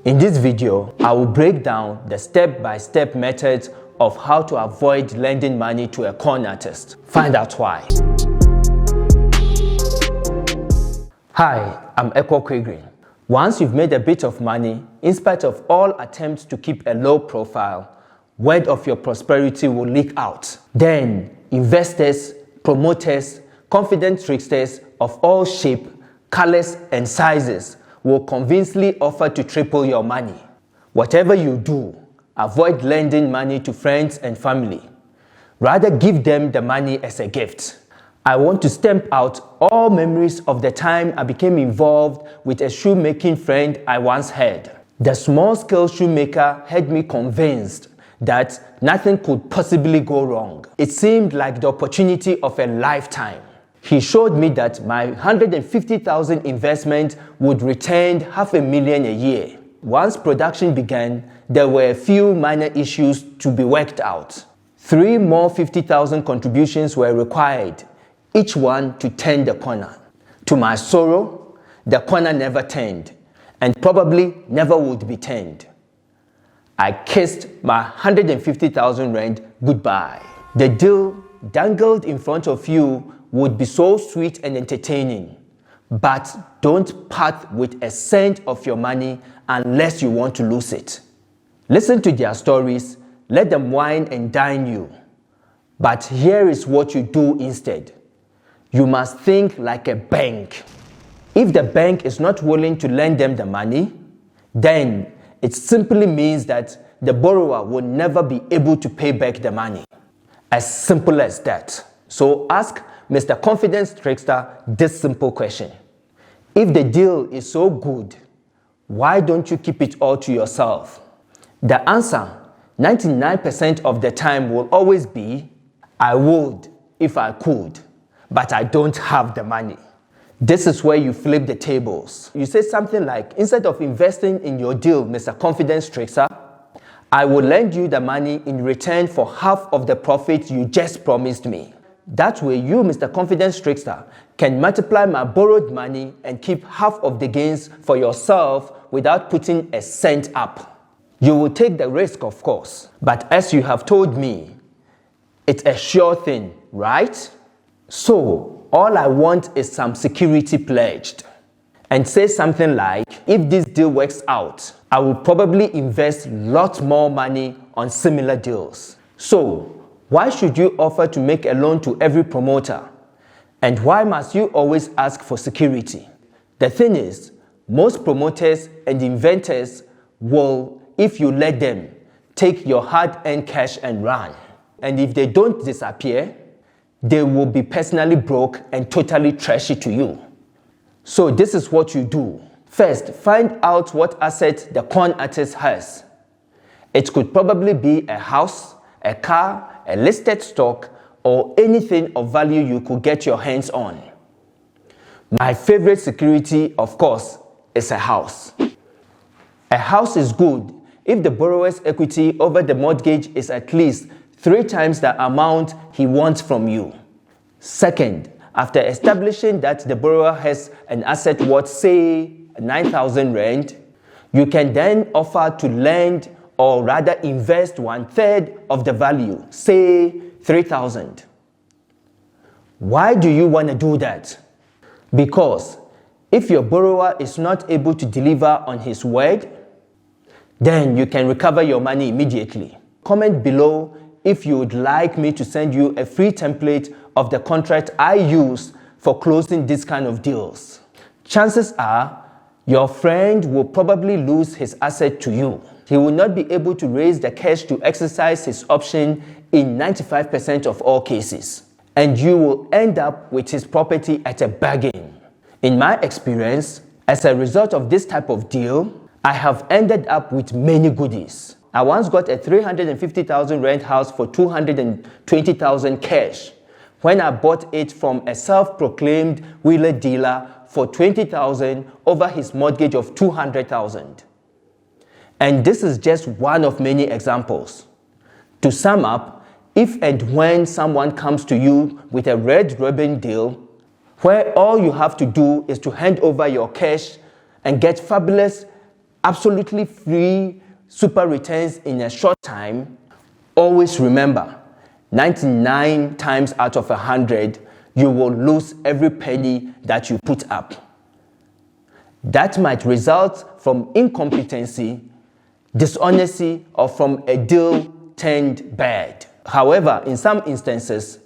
In this video, I will break down the step-by-step methods of how to avoid lending money to a con artist. Find out why. Hi, I'm Ekow. Once you've made a bit of money, in spite of all attempts to keep a low profile, word of your prosperity will leak out. Then, investors, promoters, confident tricksters of all shapes, colors, and sizes will convincingly offer to triple your money. Whatever you do, avoid lending money to friends and family. Rather, give them the money as a gift. I want to stamp out all memories of the time I became involved with a shoemaking friend I once had. The small-scale shoemaker had me convinced that nothing could possibly go wrong. It seemed like the opportunity of a lifetime. He showed me that my 150,000 investment would return $500,000 a year. Once production began, there were a few minor issues to be worked out. 3 more 50,000 contributions were required, each one to turn the corner. To my sorrow, the corner never turned, and probably never would be turned. I kissed my 150,000 rand goodbye. The deal dangled in front of you would be so sweet and entertaining, but don't part with a cent of your money unless you want to lose it. Listen to their stories, let them wine and dine you. But here is what you do instead. You must think like a bank. If the bank is not willing to lend them the money, then it simply means that the borrower will never be able to pay back the money. As simple as that. So ask Mr. Confidence Trickster this simple question. If the deal is so good, why don't you keep it all to yourself? The answer, 99% of the time, will always be, I would if I could, but I don't have the money. This is where you flip the tables. You say something like, instead of investing in your deal, Mr. Confidence Trickster, I will lend you the money in return for half of the profit you just promised me. That way you, Mr. Confidence Trickster, can multiply my borrowed money and keep half of the gains for yourself without putting a cent up. You will take the risk, of course, but as you have told me, it's a sure thing, right? So, all I want is some security pledged. And say something like, if this deal works out, I will probably invest lots more money on similar deals. So, why should you offer to make a loan to every promoter? And why must you always ask for security? The thing is, most promoters and inventors will, if you let them, take your hard-earned cash and run. And if they don't disappear, they will be personally broke and totally trashy to you. So this is what you do. First, find out what asset the con artist has. It could probably be a house, a car, a listed stock, or anything of value you could get your hands on. My favorite security, of course, is a house. A house is good if the borrower's equity over the mortgage is at least 3 times the amount he wants from you. Second, after establishing that the borrower has an asset worth, say, 9,000 rand, you can then offer to lend or rather invest 1/3 of the value, say 3,000. Why do you want to do that? Because if your borrower is not able to deliver on his word, then you can recover your money immediately. Comment below if you would like me to send you a free template of the contract I use for closing this kind of deals. Chances are your friend will probably lose his asset to you. He will not be able to raise the cash to exercise his option in 95% of all cases. And you will end up with his property at a bargain. In my experience, as a result of this type of deal, I have ended up with many goodies. I once got a 350,000 rent house for 220,000 cash when I bought it from a self-proclaimed wheeler dealer for 20,000 over his mortgage of 200,000. And this is just one of many examples. To sum up, if and when someone comes to you with a red ribbon deal, where all you have to do is to hand over your cash and get fabulous absolutely free super returns in a short time, always remember, 99 times out of 100, you will lose every penny that you put up. That might result from incompetency, dishonesty, or from a deal turned bad. However, in some instances,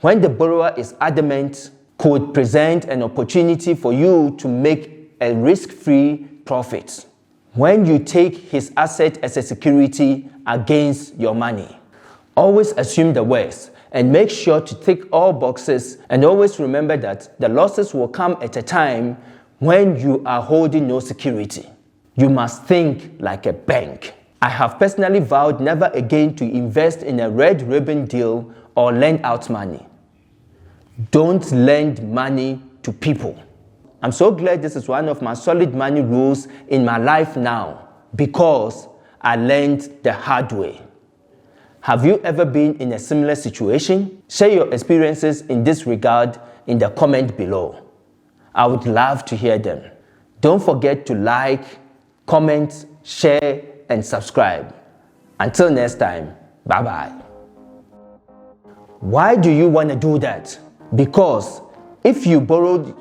when the borrower is adamant, could present an opportunity for you to make a risk-free profit when you take his asset as a security against your money. Always assume the worst and make sure to tick all boxes, and always remember that the losses will come at a time when you are holding no security. You must think like a bank. I have personally vowed never again to invest in a red ribbon deal or lend out money. Don't lend money to people. I'm so glad this is one of my solid money rules in my life now, because I learned the hard way. Have you ever been in a similar situation? Share your experiences in this regard in the comment below. I would love to hear them. Don't forget to like, comment, share, and subscribe. Until next time, bye-bye. Why do you want to do that? Because if you're borrowed